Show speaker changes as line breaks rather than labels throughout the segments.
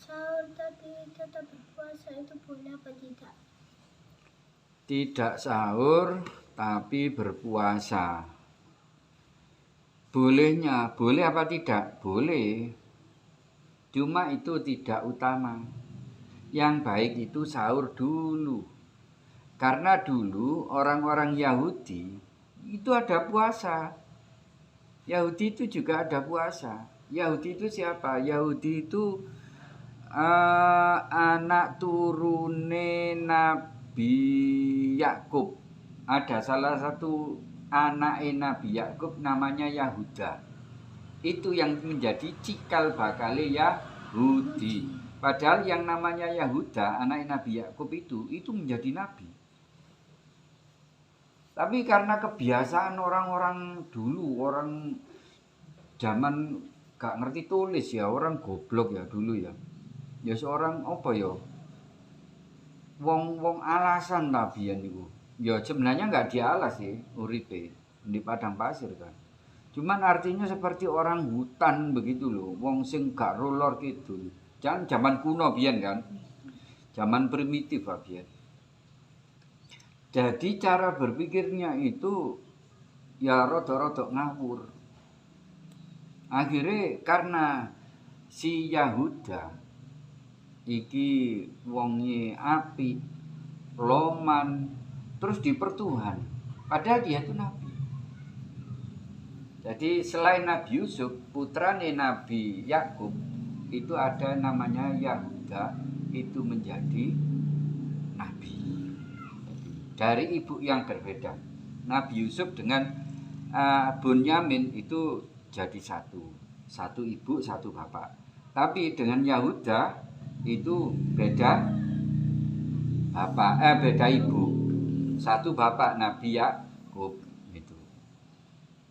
sahur tapi tetap berpuasa itu boleh apa tidak?
Tidak sahur tapi berpuasa. Bolehnya, boleh apa tidak? Boleh. Cuma itu tidak utama. Yang baik itu sahur dulu. Karena dulu orang-orang Yahudi itu ada puasa. Yahudi itu juga ada puasa. Yahudi itu siapa? Yahudi itu anak turune Nabi Yakub. Ada salah satu anak Nabi Yakub namanya Yahuda. Itu yang menjadi cikal bakal Yahudi. Padahal yang namanya Yahuda, anak Nabi Yakub itu menjadi nabi. Tapi karena kebiasaan orang-orang dulu, orang zaman gak ngerti tulis ya, orang goblok ya dulu ya. Ya seorang apa ya? Wong alasan nabian itu. Ya sebenarnya nggak dialas sih uripe di padang pasir kan. Cuman artinya seperti orang hutan begitu loh. Wong sing gak rolor gitu. Jangan zaman kuno biyen kan. Zaman primitif biyen. Jadi cara berpikirnya itu ya rodok-rodok ngawur. Akhirnya karena si Yahuda iki wonge api, loman, terus dipertuhan. Padahal dia itu nabi. Jadi selain Nabi Yusuf, putrane Nabi Yakub itu ada namanya Yahuda, itu menjadi nabi. Dari ibu yang berbeda. Nabi Yusuf dengan Bunyamin itu jadi satu. Satu ibu, satu bapak. Tapi dengan Yahuda itu beda bapak, beda ibu. Satu bapak Nabi Yakub itu.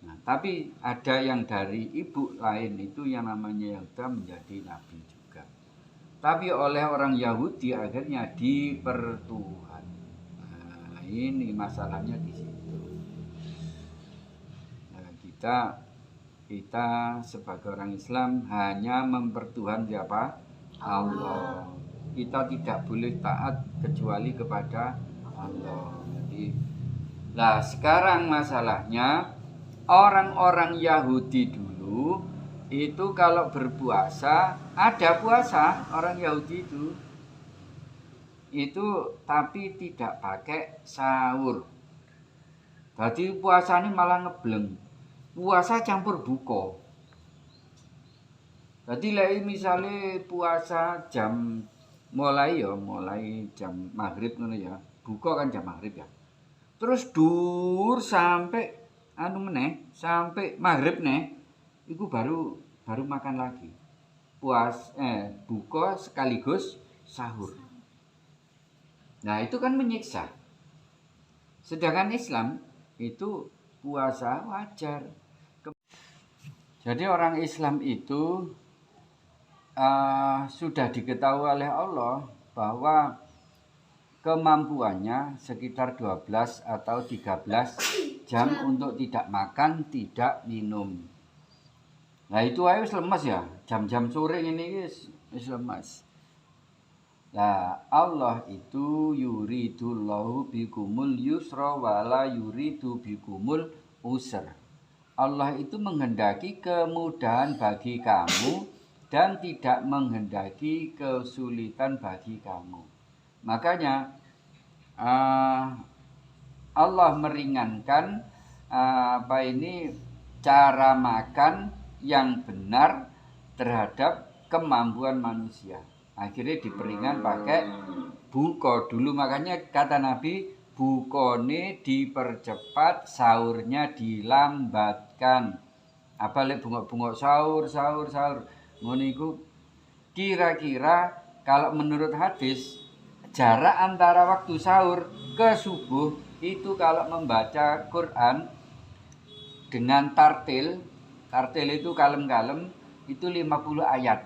Nah, tapi ada yang dari ibu lain itu yang namanya Yahuda menjadi nabi juga. Tapi oleh orang Yahudi akhirnya dipertuhan. Nah, ini masalahnya di situ. Nah, kita sebagai orang Islam hanya mempertuhan siapa? Allah. Kita tidak boleh taat kecuali kepada Allah. Jadi, nah sekarang masalahnya orang-orang Yahudi dulu itu kalau berpuasa ada puasa orang Yahudi itu tapi tidak pakai sahur. Jadi puasanya malah ngebleng. Puasa campur buka. Jadi lek misalnya puasa mulai jam maghrib ngono ya. Buka kan jam maghrib ya. Terus dur sampai sampai maghrib itu baru makan lagi. Buka sekaligus sahur. Nah, itu kan menyiksa. Sedangkan Islam itu puasa wajar. Jadi orang Islam itu sudah diketahui oleh Allah bahwa kemampuannya sekitar 12 atau 13 jam untuk tidak makan, tidak minum. Nah itu aja wis lemes ya, jam-jam sore ini wis lemes. Nah Allah itu yuridullahu bikumul yusra wala yuridu bikumul usra. Allah itu menghendaki kemudahan bagi kamu dan tidak menghendaki kesulitan bagi kamu. Makanya Allah meringankan cara makan yang benar terhadap kemampuan manusia. Akhirnya diperingan pakai buka dulu. Makanya kata Nabi, bukone dipercepat, sahurnya dilambatkan. Apalagi bungok-bungok sahur. Ngono iku kira-kira kalau menurut hadis jarak antara waktu sahur ke subuh itu kalau membaca Quran dengan tartil itu kalem-kalem itu 50 ayat.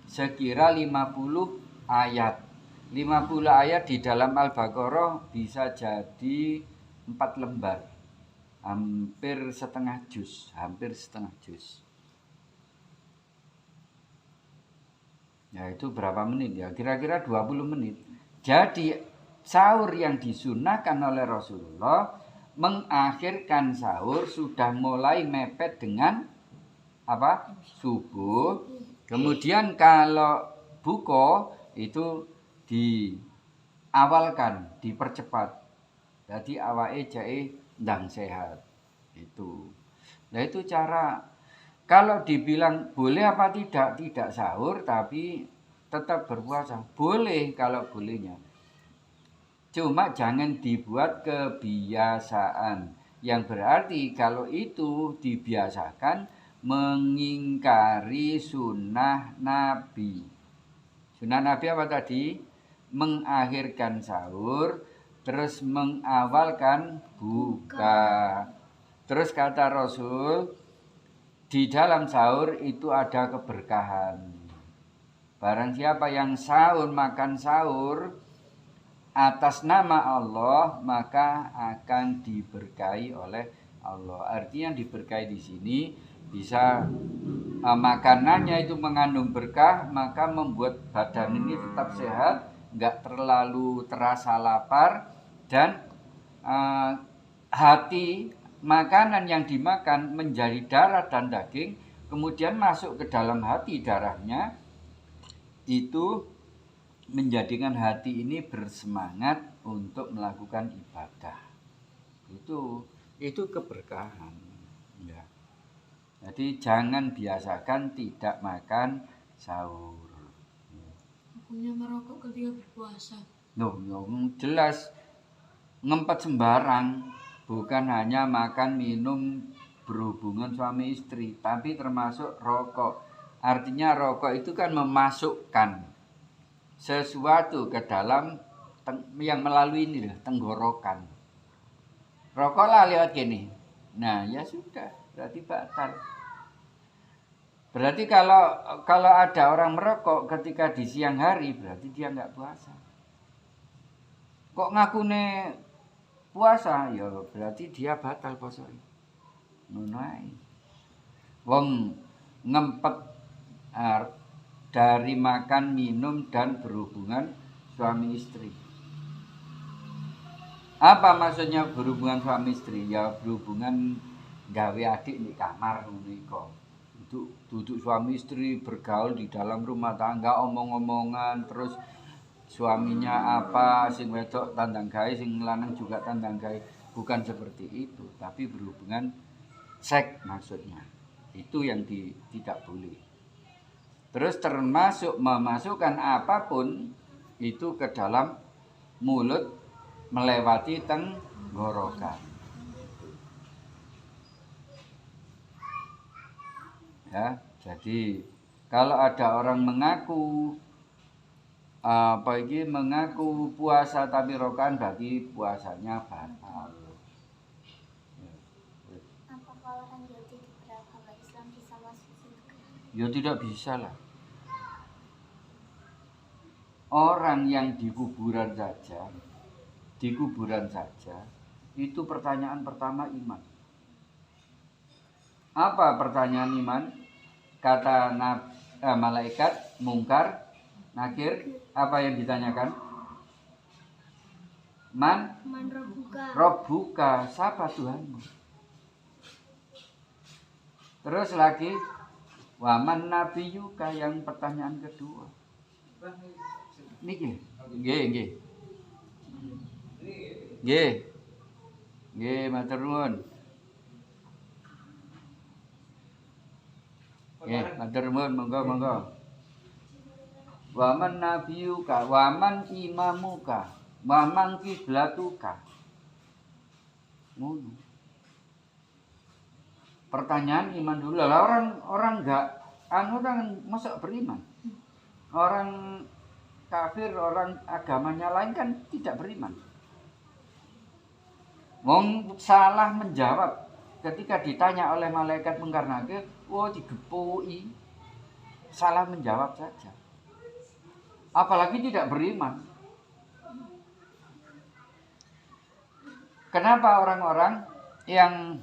Sekira 50 ayat. 50 ayat di dalam Al-Baqarah bisa jadi 4 lembar. Hampir setengah juz. Ya itu berapa menit ya? Kira-kira 20 menit. Jadi sahur yang disunahkan oleh Rasulullah mengakhirkan sahur sudah mulai mepet dengan apa? Subuh. Kemudian kalau buka itu diawalkan, dipercepat. Jadi awake jae ndang sehat. Itu. Nah itu cara. Kalau dibilang boleh apa tidak sahur tapi tetap berpuasa. Boleh kalau bolehnya. Cuma jangan dibuat kebiasaan. Yang berarti kalau itu dibiasakan mengingkari sunnah Nabi. Sunnah Nabi apa tadi? Mengakhirkan sahur, terus mengawalkan buka. Terus kata Rasul, di dalam sahur itu ada keberkahan. Barang siapa yang sahur makan sahur atas nama Allah, maka akan diberkahi oleh Allah. Artinya diberkahi di sini bisa makanannya itu mengandung berkah, maka membuat badan ini tetap sehat, nggak terlalu terasa lapar, dan hati makanan yang dimakan menjadi darah dan daging, kemudian masuk ke dalam hati darahnya, itu menjadikan hati ini bersemangat untuk melakukan ibadah. Itu keberkahan. Ya. Jadi jangan biasakan tidak makan sahur.
Hukumnya merokok ketika berpuasa.
Loh, jelas ngempet sembarang. Bukan hanya makan, minum, berhubungan suami istri, tapi termasuk rokok. Artinya rokok itu kan memasukkan sesuatu ke dalam yang melalui ini tenggorokan. Rokoklah lewat gini. Nah, ya sudah, berarti batal. Berarti kalau ada orang merokok ketika di siang hari, berarti dia nggak puasa. Kok ngakune puasa, ya berarti dia batal puasa. Ngono ae. Wong ngempet dari makan, minum dan berhubungan suami istri. Apa maksudnya berhubungan suami istri? Ya berhubungan gawe adik di kamar ngono. Duduk suami istri bergaul di dalam rumah tangga, omong-omongan, terus suaminya apa, sing wedok tandang gawe, sing lanang juga tandang gawe. Bukan seperti itu, tapi berhubungan seks maksudnya. Itu yang tidak boleh. Terus termasuk memasukkan apapun itu ke dalam mulut melewati tenggorokan. Ya, jadi kalau ada orang mengaku mengaku puasa tapi rokan, berarti puasanya batal.
Apa kalau yang jadi beragama Islam bisa masuk surga?
Ya tidak bisa lah. Orang yang di kuburan saja, itu pertanyaan pertama iman. Apa pertanyaan iman? Kata malaikat mungkar, nakir, apa yang ditanyakan? Man Robbuka, siapa Tuhanmu? Terus lagi, waman nabiyuka, yang pertanyaan kedua. Niki, nggih, matur nuwun. Nggih, matur nuwun, monggo. Waman nabiyuka, waman imamuka, waman kiblatuka. Ngono. Pertanyaan iman dulu lah. Orang enggak kan masuk beriman. Orang kafir, orang agamanya lain kan tidak beriman. Wong salah menjawab ketika ditanya oleh malaikat mungkar nakir, digepui. Salah menjawab saja. Apalagi tidak beriman. Kenapa orang-orang yang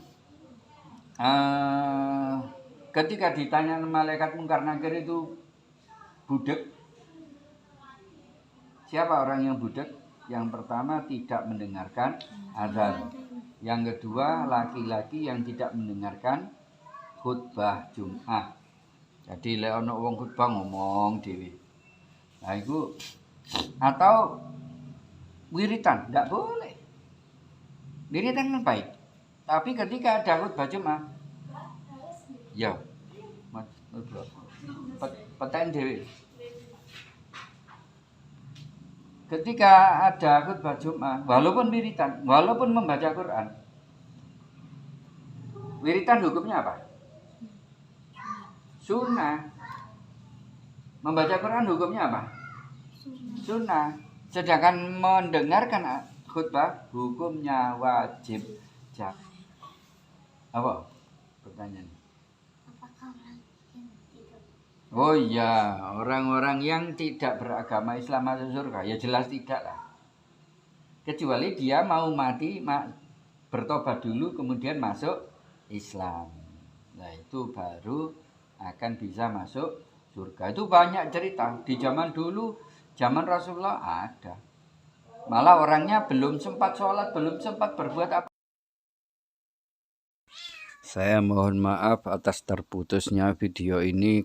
ketika ditanya malaikat mungkar nakir itu budek, Siapa orang yang budek? Yang pertama tidak mendengarkan azan. Yang kedua laki-laki yang tidak mendengarkan khutbah Jumat. Jadi lek ana wong khutbah ngomong dhewe. Nah itu atau wiritan, enggak boleh. Wiritan kan baik. Tapi ketika ada khutbah Jumat, ya, peten dhewe. Ketika ada khutbah Jumat, walaupun wiritan, walaupun membaca Quran, wiritan hukumnya apa? Sunnah. Membaca Quran hukumnya apa? Sunnah. Sedangkan mendengarkan khutbah hukumnya wajib. Apa pertanyaan?
Apakah orang yang tidak
Oh iya, orang-orang yang tidak beragama Islam masuk surga, ya jelas tidak lah. Kecuali dia mau mati, bertobat dulu kemudian masuk Islam. Nah itu baru akan bisa masuk surga. Itu banyak cerita. Di zaman dulu, zaman Rasulullah ada. Malah orangnya belum sempat sholat, belum sempat berbuat apa. Saya mohon maaf atas terputusnya video ini.